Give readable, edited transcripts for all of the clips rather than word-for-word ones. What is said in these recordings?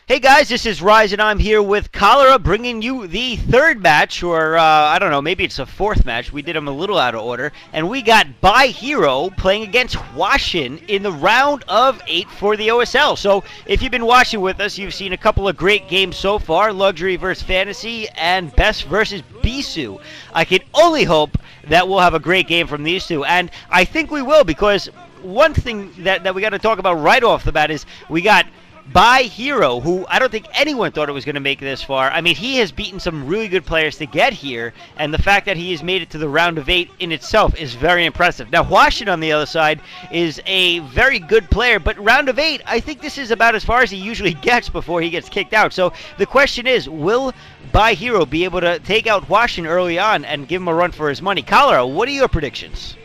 Hey guys, this is Hwasin. I'm here with Cholera, bringing you the third match, or I don't know, maybe it's a fourth match. We did them a little out of order, and we got By.Hero playing against Hwasin in the round of 8 for the OSL. So if you've been watching with us, you've seen a couple of great games so far: Luxury versus Fantasy and Best versus Bisu. I can only hope that we'll have a great game from these two, and I think we will, because one thing that we got to talk about right off the bat is we got By.Hero, who I don't think anyone thought it was going to make it this far. I mean, he has beaten some really good players to get here, and the fact that he has made it to the round of 8 in itself is very impressive. Now, Hwasin on the other side is a very good player, but round of 8, I think this is about as far as he usually gets before he gets kicked out. So the question is, will By.Hero be able to take out Hwasin early on and give him a run for his money? Cholera, what are your predictions?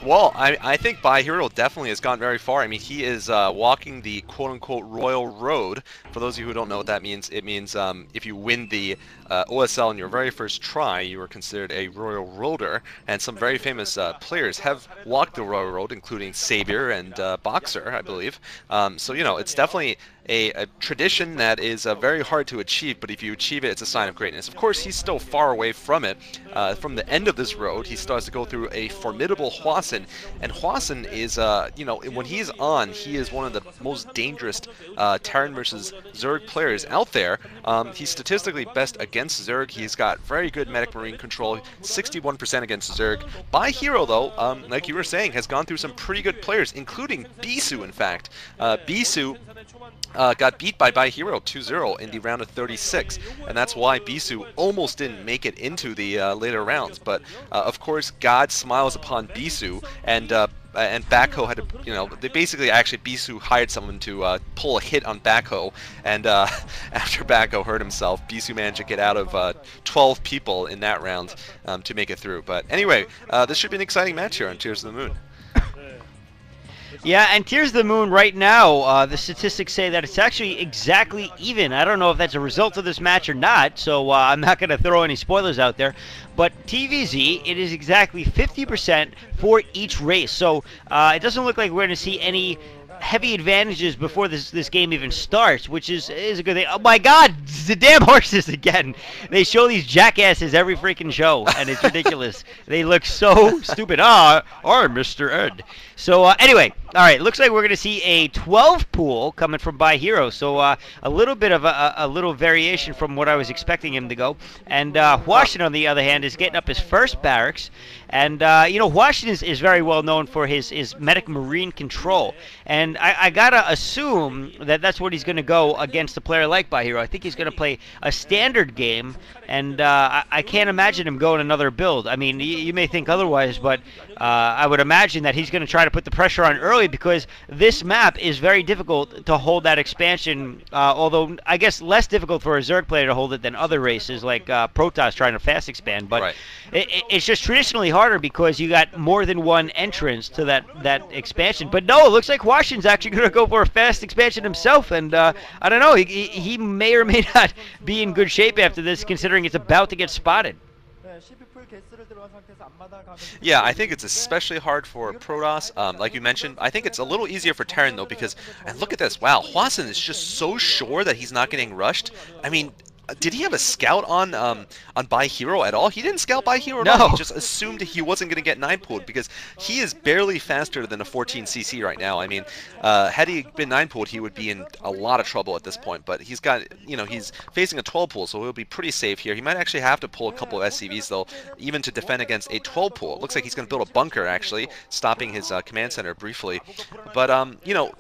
Well, I think By.Hero definitely has gone very far. I mean, he is walking the quote-unquote royal road. For those of you who don't know what that means, it means if you win the OSL in your very first try, you are considered a royal roader. And some very famous players have walked the royal road, including Savior and Boxer, I believe. So, you know, it's definitely a tradition that is very hard to achieve, but if you achieve it, it's a sign of greatness. Of course, he's still far away from it. From the end of this road, he starts to go through a formidable Hwasin, and Hwasin is, you know, when he's on, he is one of the most dangerous Terran versus Zerg players out there. He's statistically best against Zerg. He's got very good medic marine control, 61% against Zerg. By.Hero, though, like you were saying, has gone through some pretty good players, including Bisu, in fact. Bisu got beat by By.Hero 2-0 in the round of 36, and that's why Bisu almost didn't make it into the later rounds. But of course, God smiles upon Bisu, and Backho had to, you know, they basically actually Bisu hired someone to pull a hit on Backho, and after Backho hurt himself, Bisu managed to get out of 12 people in that round to make it through. But anyway, this should be an exciting match here on Tears of the Moon. Yeah, and Tears of the Moon right now, the statistics say that it's actually exactly even. I don't know if that's a result of this match or not, so I'm not going to throw any spoilers out there. But TVZ, it is exactly 50% for each race. So it doesn't look like we're going to see any heavy advantages before this game even starts, which is a good thing. Oh my God, the damn horses again! They show these jackasses every freaking show, and it's ridiculous. They look so stupid. I'm Mr. Ed. So anyway, all right, looks like we're gonna see a 12 pool coming from By.Hero. So a little bit of a little variation from what I was expecting him to go. And Hwasin, on the other hand, is getting up his first barracks. And you know, Hwasin is very well known for his medic marine control. And I gotta assume that that's what he's gonna go against a player like By.Hero. I think he's gonna play a standard game, and I can't imagine him going another build. I mean, you may think otherwise, but I would imagine that he's gonna try to put the pressure on early, because this map is very difficult to hold that expansion, although I guess less difficult for a Zerg player to hold it than other races like Protoss trying to fast expand. But right. It's just traditionally harder because you got more than one entrance to that expansion. But no, it looks like Hwasin's actually going to go for a fast expansion himself, and I don't know, he may or may not be in good shape after this, considering it's about to get spotted. Yeah, I think it's especially hard for Protoss. Like you mentioned, I think it's a little easier for Terran, though, because, and look at this, wow, Hwasin is just so sure that he's not getting rushed. I mean, did he have a scout on By.Hero at all? He didn't scout By.Hero at all. He just assumed he wasn't going to get 9-pooled, because he is barely faster than a 14cc right now. I mean, had he been 9-pooled, he would be in a lot of trouble at this point. But he's got, you know, he's facing a 12-pool, so he'll be pretty safe here. He might actually have to pull a couple of SCVs, though, even to defend against a 12-pool. It looks like he's going to build a bunker, actually, stopping his command center briefly. But, you know,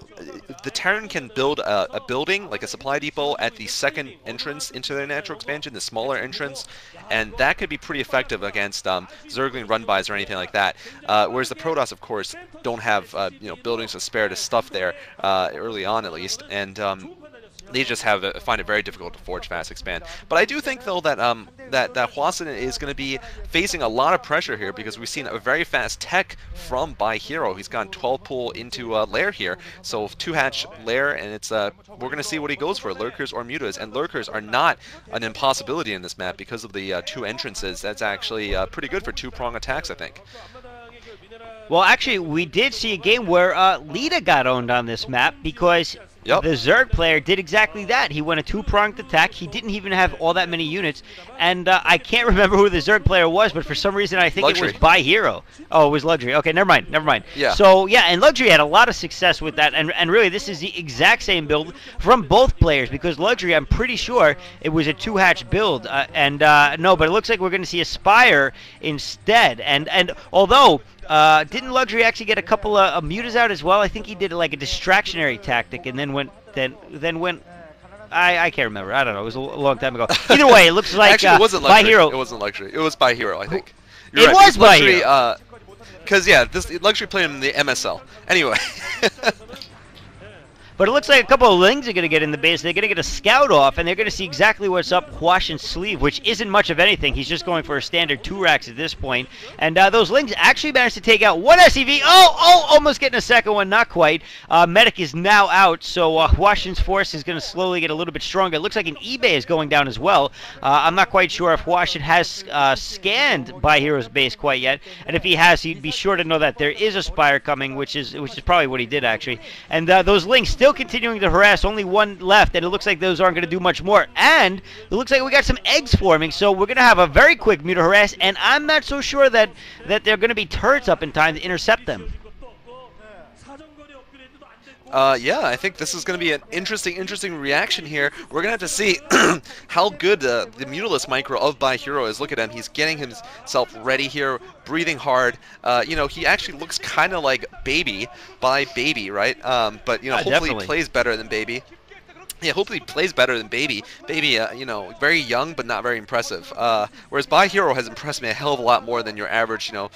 the Terran can build a building, like a supply depot, at the second entrance into their natural expansion, the smaller entrance, and that could be pretty effective against Zergling run-bys or anything like that. Whereas the Protoss, of course, don't have you know, buildings to spare to stuff there early on, at least, and they just find it very difficult to forge fast expand. But I do think, though, that that Hwasin is going to be facing a lot of pressure here, because we've seen a very fast tech from By.Hero. He's gone 12 pool into Lair here, so 2-hatch Lair, and it's we're going to see what he goes for, Lurkers or Mutas. And Lurkers are not an impossibility in this map because of the 2 entrances. That's actually pretty good for 2-prong attacks, I think. Well, actually, we did see a game where Lita got owned on this map, because Yep. the Zerg player did exactly that. He went a two-pronged attack. He didn't even have all that many units. And I can't remember who the Zerg player was, but for some reason I think it was Luxury. By.Hero. Oh, it was Luxury. Okay, never mind, never mind. Yeah. So, yeah, and Luxury had a lot of success with that. And really, this is the exact same build from both players, because Luxury, I'm pretty sure it was a two-hatch build. No, but it looks like we're going to see a Spire instead. And although... didn't Luxury actually get a couple of mutas out as well? I think he did like a distractionary tactic and then went. I can't remember. I don't know. It was a long time ago. Either way, it looks like Actually, it wasn't Luxury. By.Hero. It wasn't Luxury. It was By.Hero, I think. It was Luxury. By.Hero. Because yeah, this Luxury played him in the MSL. Anyway. But it looks like a couple of Lings are going to get in the base. They're going to get a scout off, and they're going to see exactly what's up Hwasin's sleeve, which isn't much of anything. He's just going for a standard 2-racks at this point. And those Lings actually managed to take out one SCV. Oh, almost getting a second one. Not quite. Medic is now out, so Hwasin's force is going to slowly get a little bit stronger. It looks like an eBay is going down as well. I'm not quite sure if Hwasin has scanned By.Hero's base quite yet. And if he has, he'd be sure to know that there is a Spire coming, which is probably what he did, actually. And those Lings still continuing to harass, only one left, and it looks like those aren't going to do much more. And it looks like we got some eggs forming, so we're going to have a very quick muta harass, and I'm not so sure that they're going to be turrets up in time to intercept them. Yeah, I think this is going to be an interesting reaction here. We're going to have to see how good the Mutalisk micro of By.Hero is. Look at him. He's getting himself ready here, breathing hard. You know, he actually looks kind of like Baby by Baby, right? But, you know, hopefully definitely. he plays better than Baby. Yeah, hopefully he plays better than Baby. Baby, you know, very young but not very impressive. Whereas By.Hero has impressed me a hell of a lot more than your average, you know,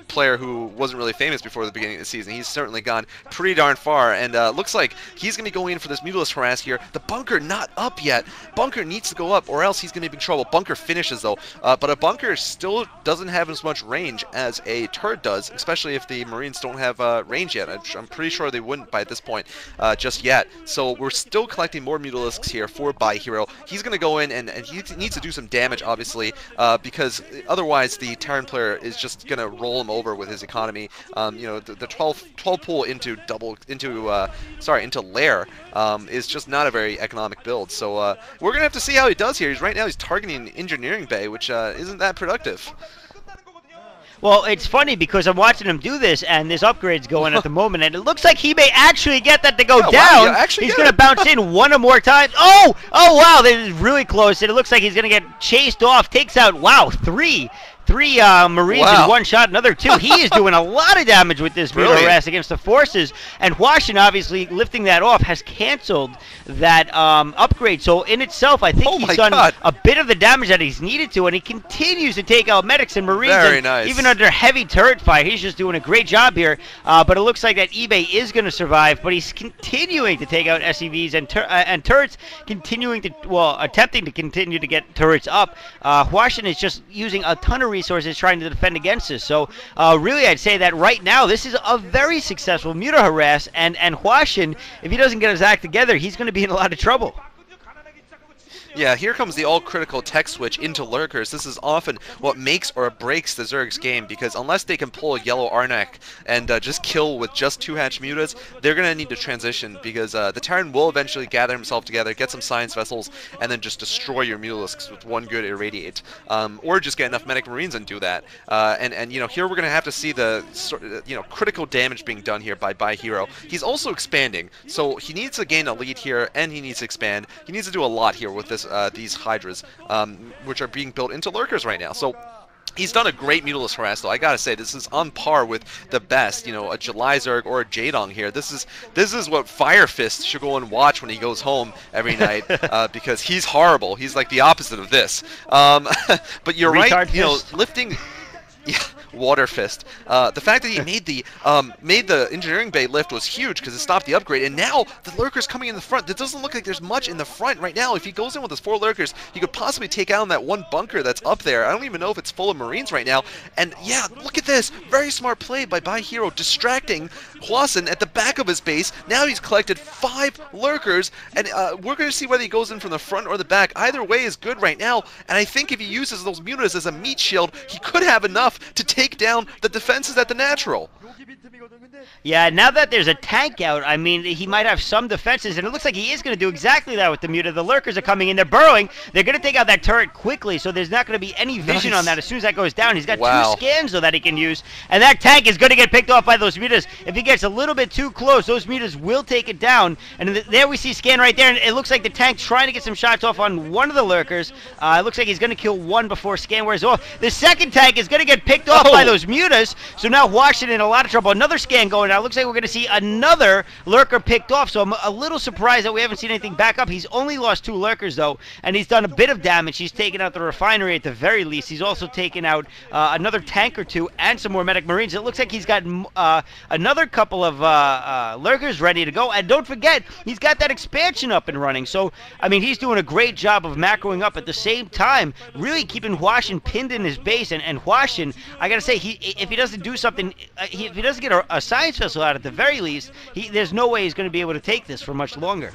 player who wasn't really famous before the beginning of the season. He's certainly gone pretty darn far, and looks like he's going to be going in for this Mutalisk harass here. The Bunker not up yet. Bunker needs to go up, or else he's going to be in trouble. Bunker finishes, though. But a Bunker still doesn't have as much range as a turret does, especially if the Marines don't have range yet. I'm pretty sure they wouldn't by this point just yet. So we're still collecting more Mutalisks here for By.Hero. He's going to go in and he needs to do some damage, obviously, because otherwise the Terran player is just going to roll him over with his economy. You know, the 12 pull into Lair is just not a very economic build. So we're going to have to see how he does here. Right now he's targeting Engineering Bay, which isn't that productive. Well, it's funny because I'm watching him do this, and there's upgrades going at the moment, and it looks like he may actually get that to go down. Wow, he's going to bounce in one or more times. Oh, wow, this is really close, and it looks like he's going to get chased off. Takes out, wow, three Marines in one shot, another two. He is doing a lot of damage with this muta harass against the forces, and Hwasin, obviously, lifting that off, has canceled that upgrade. So in itself, I think he's done a bit of the damage that he's needed to, and he continues to take out medics and Marines. Very nice. Even under heavy turret fire, he's just doing a great job here. But it looks like that eBay is going to survive, but he's continuing to take out SCVs and turrets, attempting to continue to get turrets up. Hwasin is just using a ton of resources trying to defend against this. So really, I'd say that right now, this is a very successful muta harass, and Hwasin, if he doesn't get his act together, he's going to be in a lot of trouble. Yeah, here comes the all-critical tech switch into Lurkers. This is often what makes or breaks the Zerg's game, because unless they can pull a yellow Arnak and just kill with just 2-hatch mutas, they're going to need to transition, because the Terran will eventually gather himself together, get some science vessels, and then just destroy your Mutalisks with one good Irradiate. Or just get enough Medic Marines and do that. And you know, here we're going to have to see the critical damage being done here by By.Hero. He's also expanding, so he needs to gain a lead here, and he needs to expand. He needs to do a lot here with this these Hydras, which are being built into Lurkers right now. So he's done a great Mutalisk harass, though. I gotta say, this is on par with the best, you know, a July Zerg or a Jadong here. This is what Fire Fist should go and watch when he goes home every night, because he's horrible. He's like the opposite of this. But you're right, you know, lifting. Yeah, Water Fist. The fact that he made the Engineering Bay lift was huge because it stopped the upgrade, and now the Lurkers coming in the front. It doesn't look like there's much in the front right now. If he goes in with his 4 Lurkers, he could possibly take out that one bunker that's up there. I don't even know if it's full of Marines right now. And yeah, look at this. Very smart play by By.Hero, distracting Hwasin at the back of his base. Now he's collected 5 Lurkers, and we're going to see whether he goes in from the front or the back. Either way is good right now, and I think if he uses those mutas as a meat shield, he could have enough to take take down the defenses at the natural. Yeah, now that there's a tank out, I mean, he might have some defenses, and it looks like he is going to do exactly that with the Muta. The lurkers are coming in, they're burrowing, they're going to take out that turret quickly, so there's not going to be any vision on that as soon as that goes down. He's got two scans, though, that he can use, and that tank is going to get picked off by those Mutas. If he gets a little bit too close, those Mutas will take it down, and there we see scan right there, and it looks like the tank's trying to get some shots off on one of the lurkers. It looks like he's going to kill one before scan wears off. The second tank is going to get picked off by those Mutas, so now Hwasin in a lot of trouble. Another scan going out. Looks like we're going to see another lurker picked off, so I'm a little surprised that we haven't seen anything back up. He's only lost 2 lurkers, though, and he's done a bit of damage. He's taken out the refinery at the very least. He's also taken out another tank or 2 and some more medic marines. It looks like he's got another couple of lurkers ready to go, and don't forget, he's got that expansion up and running. So, I mean, he's doing a great job of macroing up at the same time, really keeping Hwasin pinned in his base, and Hwasin, I gotta say, if he doesn't do something, if he doesn't get a science vessel out at the very least, there's no way he's going to be able to take this for much longer.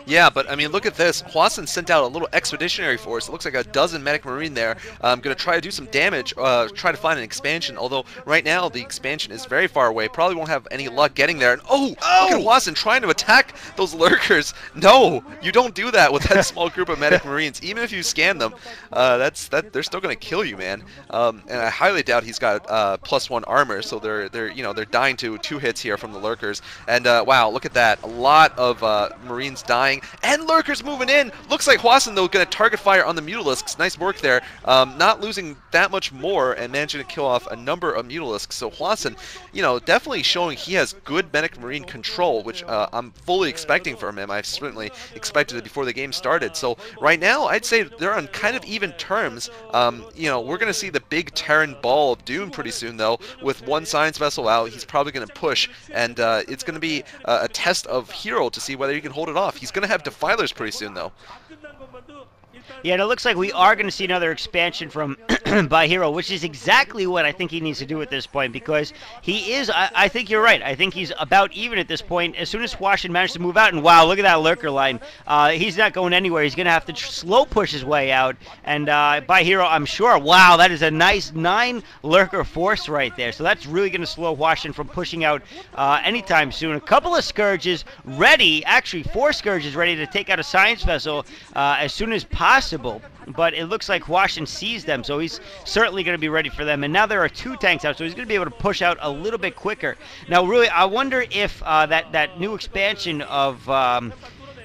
Yeah, but I mean, look at this. Hwasin sent out a little expeditionary force. It looks like a dozen medic marine there. Going to try to do some damage, try to find an expansion. Although right now the expansion is very far away. Probably won't have any luck getting there. And look at Hwasin trying to attack those lurkers. No, you don't do that with that small group of medic marines. Even if you scan them, they're still going to kill you, man. And I highly doubt he's got +1 armor. So they're dying to 2 hits here from the lurkers. And wow, look at that. A lot of marines dying. And lurkers moving in. Looks like Hwasin, though, going to target fire on the Mutalisks. Nice work there. Not losing that much more and managing to kill off a number of Mutalisks. So Hwasin, definitely showing he has good medic marine control, which I'm fully expecting from him. I've certainly expected it before the game started. So right now, I'd say they're on kind of even terms. We're going to see the big Terran ball of doom pretty soon, though. With 1 science vessel out, he's probably going to push, and it's going to be a test of Hero to see whether he can hold it off. He's going to have defilers pretty soon, though. Yeah, and it looks like we are going to see another expansion from By.Hero, which is exactly what I think he needs to do at this point, because he is, I think you're right, I think he's about even at this point. As soon as Hwasin managed to move out, and wow, look at that lurker line. He's not going anywhere. He's going to have to slow push his way out, and By.Hero, I'm sure, wow, that is a nice 9 lurker force right there, so that's really going to slow Hwasin from pushing out anytime soon. A couple of Scourges ready, actually 4 Scourges ready to take out a science vessel as soon as possible. But it looks like Hwasin sees them, so he's certainly going to be ready for them. And now there are 2 tanks out, so he's going to be able to push out a little bit quicker. Now, really, I wonder if that new expansion of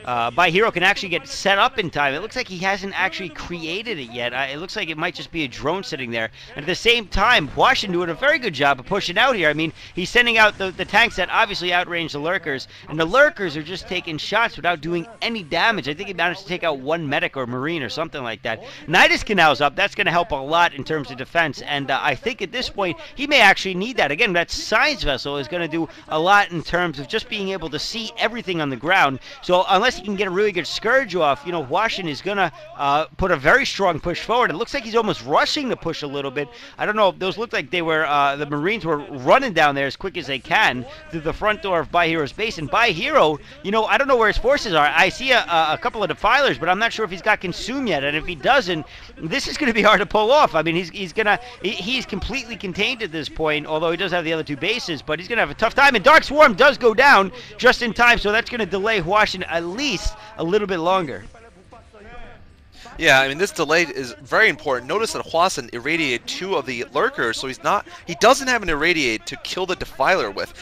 By.Hero can actually get set up in time. It looks like he hasn't actually created it yet. It looks like it might just be a drone sitting there. And at the same time, Hwasin doing a very good job of pushing out here. I mean, he's sending out the tanks that obviously outrange the lurkers, and the lurkers are just taking shots without doing any damage. I think he managed to take out 1 medic or marine or something like that. Nidus Canal's up. That's going to help a lot in terms of defense, and I think at this point he may actually need that. Again, that science vessel is going to do a lot in terms of just being able to see everything on the ground. So unless he can get a really good Scourge off, Hwasin is going to put a very strong push forward. It looks like he's almost rushing the push a little bit. I don't know, those looked like they were, the Marines were running down there as quick as they can through the front door of By.Hero's base. And By.Hero, I don't know where his forces are. I see a couple of defilers, but I'm not sure if he's got consumed yet. And if he doesn't, this is going to be hard to pull off. I mean, he's completely contained at this point, although he does have the other 2 bases, but he's going to have a tough time. And Dark Swarm does go down just in time, so that's going to delay Hwasin at least a little bit longer. Yeah, I mean, this delay is very important. Notice that Hwasin irradiated 2 of the lurkers, so he doesn't have an irradiate to kill the defiler with.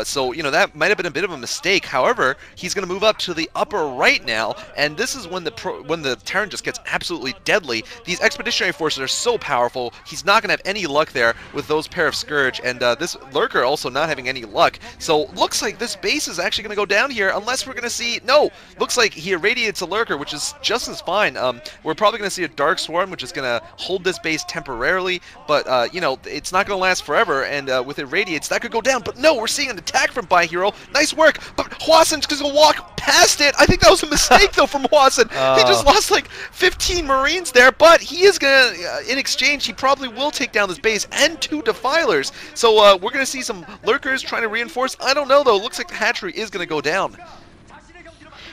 So, that might have been a bit of a mistake. However, he's going to move up to the upper right now, and this is when the Terran just gets absolutely deadly. These expeditionary forces are so powerful, he's not going to have any luck there with those pair of Scourge, and this lurker also not having any luck. So, looks like this base is actually going to go down here, unless we're going to see... No! Looks like he irradiates a lurker, which is just as fine. We're probably going to see a Dark Swarm, which is going to hold this base temporarily, but, it's not going to last forever, and with irradiates, that could go down. But no, we're seeing an attack from By.Hero. Nice work, but Hwasin's going to walk past it. I think that was a mistake, though, from Hwasin. He just lost, like, 15 Marines there, but he is going to, in exchange, he probably will take down this base and 2 defilers. So, we're going to see some lurkers trying to reinforce. I don't know, though. Looks like the hatchery is going to go down.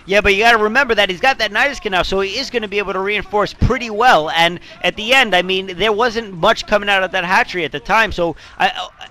Yeah, but you got to remember that he's got that Nidus Canal, so he is going to be able to reinforce pretty well. And at the end, I mean, there wasn't much coming out of that hatchery at the time. So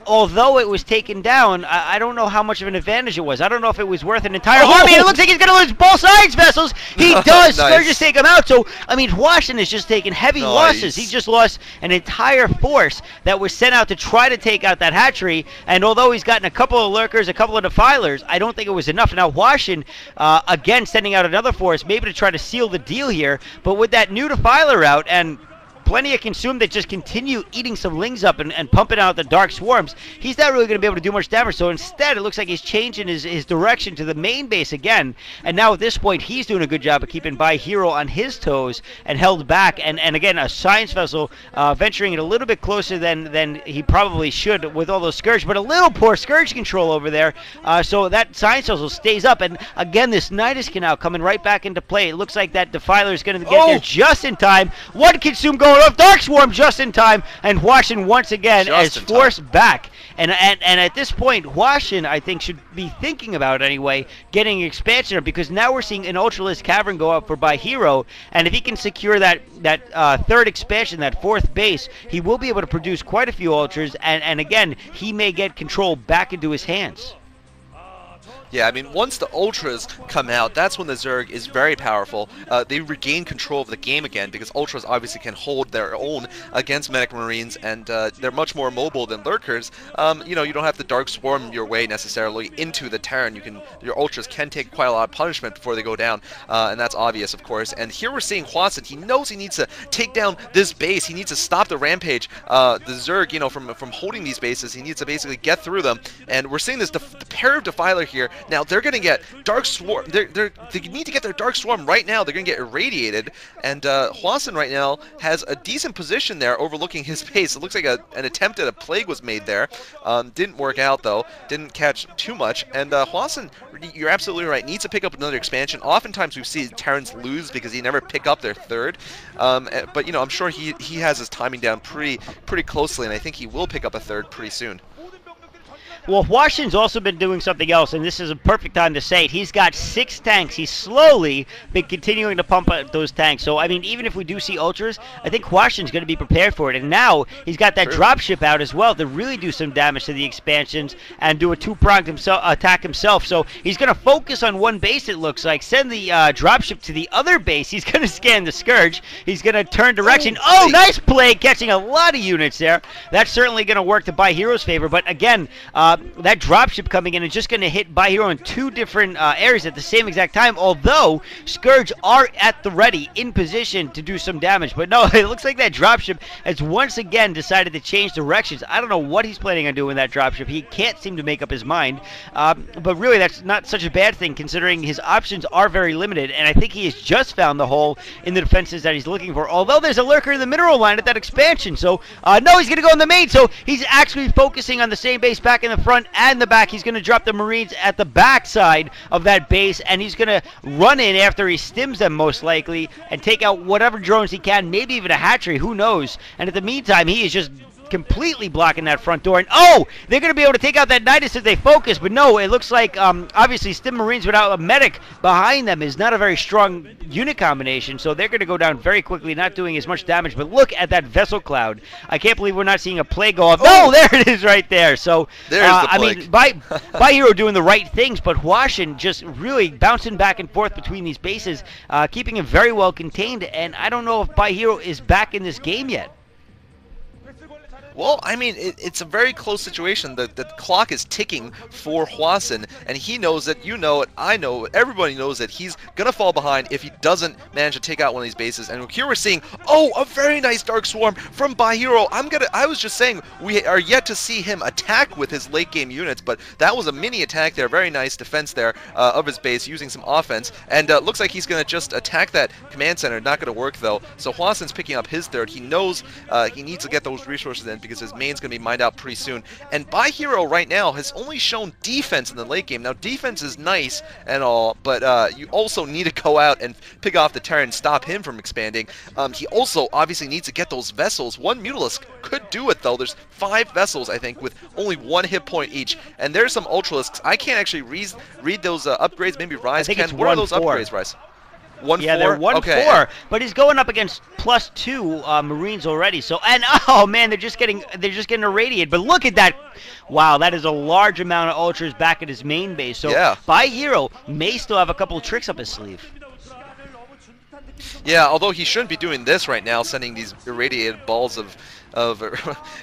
although it was taken down, I don't know how much of an advantage it was. I don't know if it was worth an entire army. And it looks like he's going to lose both sides vessels. He does. Nice. Scourge just take him out. So, I mean, Hwasin has just taken heavy losses. He just lost an entire force that was sent out to try to take out that hatchery. And although he's gotten a couple of lurkers, a couple of defilers, I don't think it was enough. Now, Hwasin, again, sending out another force, maybe to try to seal the deal here. But with that new defiler out and plenty of consume that just continue eating some lings up and pumping out the dark swarms, he's not really going to be able to do much damage. So instead, it looks like he's changing his direction to the main base again. And now at this point, he's doing a good job of keeping By.Hero on his toes and held back. And again, a science vessel venturing it a little bit closer than he probably should with all those Scourge, but a little poor Scourge control over there. So that science vessel stays up. And again, this Nidus Canal coming right back into play. It looks like that defiler is going to get there just in time. One consume going off, Dark Swarm just in time, and Hwasin once again as forced back. And at this point, Hwasin, I think, should be thinking about anyway getting expansion up, because now we're seeing an Ultralisk Cavern go up for By.Hero, and if he can secure that third expansion, that fourth base, he will be able to produce quite a few Ultras, and again, he may get control back into his hands. Yeah, I mean, once the Ultras come out, that's when the Zerg is very powerful. They regain control of the game again, because Ultras obviously can hold their own against Medic Marines, and they're much more mobile than Lurkers. You know, you don't have to Dark Swarm your way necessarily into the Terran. Your Ultras can take quite a lot of punishment before they go down, and that's obvious, of course. And here we're seeing Hwasin. He knows he needs to take down this base. He needs to stop the rampage. The Zerg, you know, from holding these bases, he needs to basically get through them. And we're seeing this the pair of Defiler here. Now, they're going to get Dark Swarm. They need to get their Dark Swarm right now. They're going to get irradiated. And Hwasin right now has a decent position there overlooking his base. It looks like an attempt at a plague was made there. Didn't work out, though. Didn't catch too much. And Hwasin, you're absolutely right, needs to pick up another expansion. Oftentimes we see Terrans lose because he never pick up their third. But, you know, I'm sure he has his timing down pretty closely, and I think he will pick up a third pretty soon. Well, Hwasin's also been doing something else, and this is a perfect time to say it. He's got 6 tanks. He's slowly been continuing to pump out those tanks. So, I mean, even if we do see Ultras, I think Hwasin's going to be prepared for it. And now he's got that dropship out as well to really do some damage to the expansions and do a two-pronged attack himself. So he's going to focus on one base, it looks like. Send the dropship to the other base. He's going to scan the Scourge. He's going to turn direction. Oh, nice play, catching a lot of units there. That's certainly going to work to By.Hero's favor. But again, that dropship coming in is just going to hit By.Hero in 2 different areas at the same exact time, although Scourge are at the ready, in position to do some damage. But no, it looks like that dropship has once again decided to change directions. I don't know what he's planning on doing with that dropship. He can't seem to make up his mind. But really, that's not such a bad thing, considering his options are very limited, and I think he has just found the hole in the defenses that he's looking for, although there's a lurker in the mineral line at that expansion. So, no, he's going to go in the main, so he's actually focusing on the same base back in the front and the back. He's going to drop the Marines at the back side of that base, and he's going to run in after he stims them most likely and take out whatever drones he can, maybe even a hatchery, who knows. And at the meantime, he is just completely blocking that front door. And oh, they're going to be able to take out that Nidus if they focus, but no, it looks like obviously Stim Marines without a medic behind them is not a very strong unit combination, so they're going to go down very quickly, not doing as much damage. But look at that vessel cloud. I can't believe we're not seeing a plague go off. Oh, there it is right there. So there's the plague. I mean, By.Hero doing the right things, but Hwasin just really bouncing back and forth between these bases, keeping him very well contained, and I don't know if By.Hero is back in this game yet. Well, I mean, it's a very close situation. The clock is ticking for Hwasin, and he knows that, you know it, I know it, everybody knows that he's going to fall behind if he doesn't manage to take out one of these bases. And here we're seeing, oh, a very nice Dark Swarm from By.Hero. I was just saying, we are yet to see him attack with his late game units, but that was a mini attack there, very nice defense there of his base, using some offense. And looks like he's going to just attack that command center, not going to work though. So Hwasin's picking up his third. He knows he needs to get those resources in, because his main's going to be mined out pretty soon. And By.Hero right now has only shown defense in the late game. Now, defense is nice and all, but you also need to go out and pick off the Terran and stop him from expanding. He also obviously needs to get those vessels. One Mutalisk could do it, though. There's 5 vessels, I think, with only 1 hit point each. And there's some Ultralisks. I can't actually read those upgrades. Maybe Rise can. What are those upgrades, Rise? 1-4? Yeah, they're 1-4, okay. but he's going up against +2 Marines already. So, and oh man, they're just getting irradiated. But look at that! Wow, that is a large amount of ultras back at his main base. So, yeah. By.Hero may still have a couple of tricks up his sleeve. Yeah, although he shouldn't be doing this right now, sending these irradiated balls of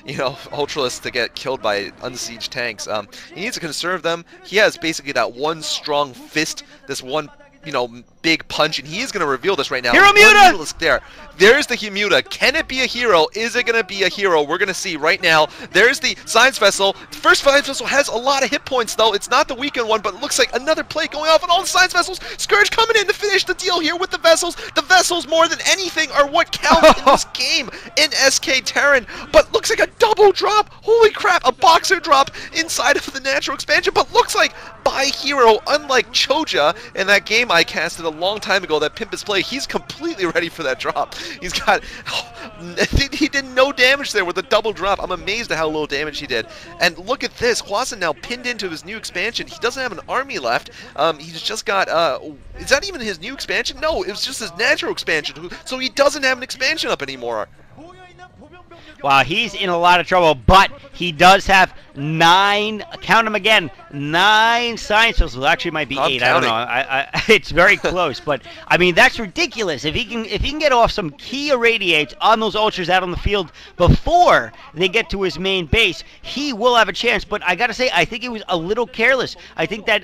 you know, Ultralisks to get killed by unsieged tanks. He needs to conserve them. He has basically that one strong fist, this one, you know, big punch, and he is going to reveal this right now. Hero Muta! There's the Muta. Can it be a hero? Is it going to be a hero? We're going to see right now. There's the Science Vessel. The first Science Vessel has a lot of hit points, though. It's not the weakened one, but it looks like another plate going off on all the Science Vessels. Scourge coming in to finish the deal here with the vessels. The vessels, more than anything, are what count in this game in SK Terran. But looks like a double drop. Holy crap, a boxer drop inside of the natural expansion. But looks like By.Hero, unlike Choja in that game I casted a long time ago, that Pimpus play, he's completely ready for that drop. He's got, he did no damage there with a double drop. I'm amazed at how little damage he did. And look at this, Hwasin now pinned into his new expansion. He doesn't have an army left. He's just got, is that even his new expansion? No, it was just his natural expansion. So he doesn't have an expansion up anymore. Wow, he's in a lot of trouble, but he does have 9, count them again, 9 Science Vessels. Actually, it might be 8. Counting. I don't know. It's very close, but I mean that's ridiculous. If he can get off some key irradiates on those ultras out on the field before they get to his main base, he will have a chance. But I gotta say, I think he was a little careless. I think that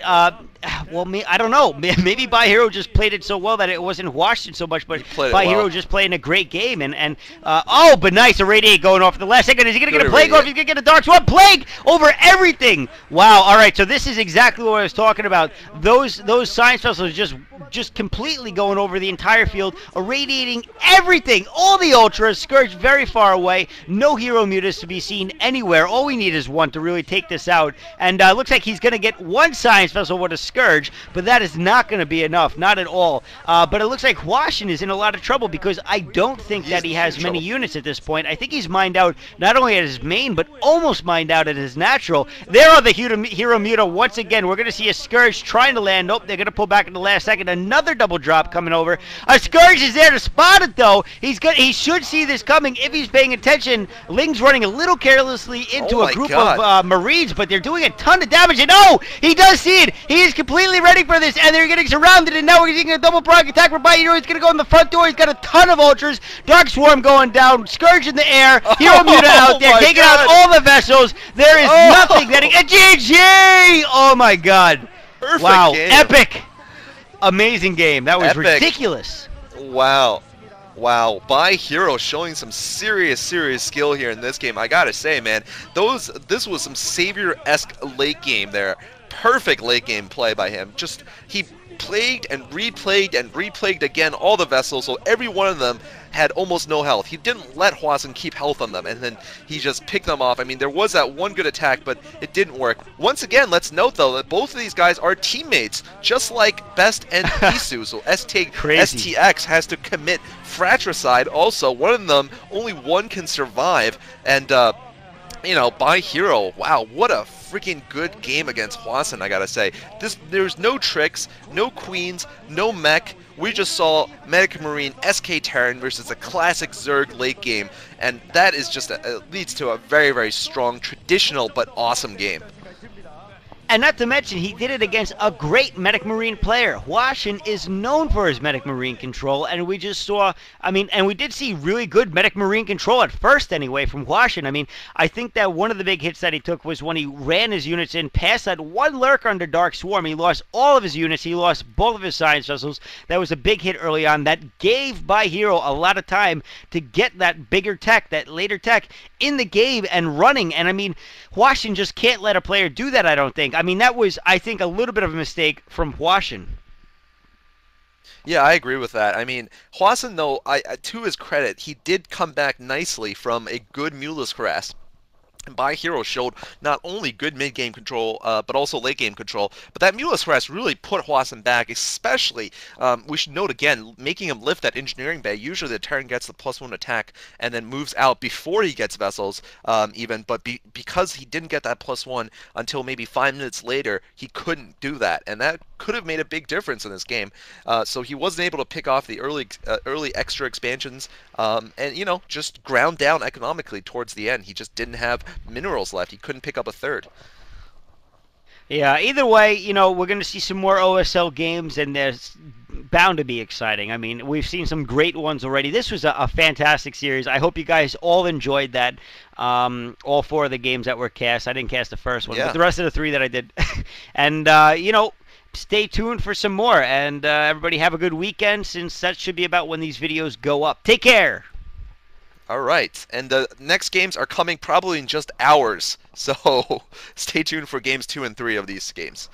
well, I don't know. Maybe By.Hero just played it so well that it wasn't Hwasin so much, but By.Hero just playing a great game. And oh, but nice irradiate going off in the last second. Is he gonna get a plague off? He's gonna get a dark swarm plague over everything. Wow. All right. So this is exactly what I was talking about. Those Science Vessels just completely going over the entire field, irradiating everything. All the ultras, Scourge very far away. No Hero Mutas to be seen anywhere. All we need is one to really take this out. And looks like he's gonna get 1 Science Vessel with a Scourge, but that is not going to be enough, not at all. But it looks like Hwasin is in a lot of trouble because I don't think that he has many units at this point. I think he's mined out not only at his main, but almost mined out at his natural. There are the Hero Muta once again. We're going to see a Scourge trying to land. Nope, they're going to pull back in the last second. Another double drop coming over. A Scourge is there to spot it, though. He should see this coming if he's paying attention. Ling's running a little carelessly into a group of Marines, but they're doing a ton of damage. And oh, he does see it. He is completely ready for this, and they're getting surrounded, and now we're getting a double prog attack for By.Hero. He's going to go in the front door. He's got a ton of ultras. Dark Swarm going down. Scourge in the air. Hero Muta out there, taking out all the vessels. There is nothing that he... GG! Oh, my God. Perfect wow. game. Epic. Amazing game. That was Epic. ridiculous. Wow. Wow, By.Hero showing some serious skill here in this game. I gotta say, man, this was some Savior-esque late game there. Perfect late game play by him. Just, he plagued and replayed again all the vessels, so every one of them had almost no health. He didn't let Hwasin keep health on them, and then he just picked them off. I mean, there was that one good attack, but it didn't work. Once again, let's note, though, that both of these guys are teammates, just like Best and Isu. So STX has to commit fratricide also. One of them, only one can survive, and you know, By.Hero, wow, what a freaking good game against Hwasin, I gotta say. There's no tricks, no queens, no mech. We just saw Medic Marine SK Terran versus a classic Zerg late game, and that is just leads to a very strong, traditional, but awesome game. And not to mention, he did it against a great Medic Marine player. Hwasin is known for his Medic Marine control, and we just saw, I mean, and we did see really good Medic Marine control at first anyway from Hwasin. I mean, I think that one of the big hits that he took was when he ran his units in past that one lurker under Dark Swarm. He lost all of his units. He lost both of his Science Vessels. That was a big hit early on. That gave By.Hero a lot of time to get that bigger tech, that later tech, in the game and running. And I mean, Hwasin just can't let a player do that, I don't think. I mean, that was, I think, a little bit of a mistake from Hwasin. Yeah, I agree with that. I mean, Hwasin, though, to his credit, he did come back nicely from a good Mutalisk harass. And By.Hero showed not only good mid-game control, but also late-game control. But that Mulus Press really put Hwasin back, especially, we should note again, making him lift that Engineering Bay. Usually the Terran gets the +1 attack and then moves out before he gets Vessels, even. But because he didn't get that +1 until maybe 5 minutes later, he couldn't do that. And that could have made a big difference in this game. So he wasn't able to pick off the early extra expansions, and, you know, just ground down economically towards the end. He just didn't have minerals left. He couldn't pick up a third. Yeah, either way, you know, we're going to see some more OSL games, and there's bound to be exciting. I mean, we've seen some great ones already. This was a fantastic series. I hope you guys all enjoyed that. All 4 of the games that were cast. I didn't cast the first one, Yeah. but the rest of the 3 that I did. And, you know, stay tuned for some more. And everybody have a good weekend, since that should be about when these videos go up. Take care. All right, and the next games are coming probably in just hours, so stay tuned for games 2 and 3 of these games.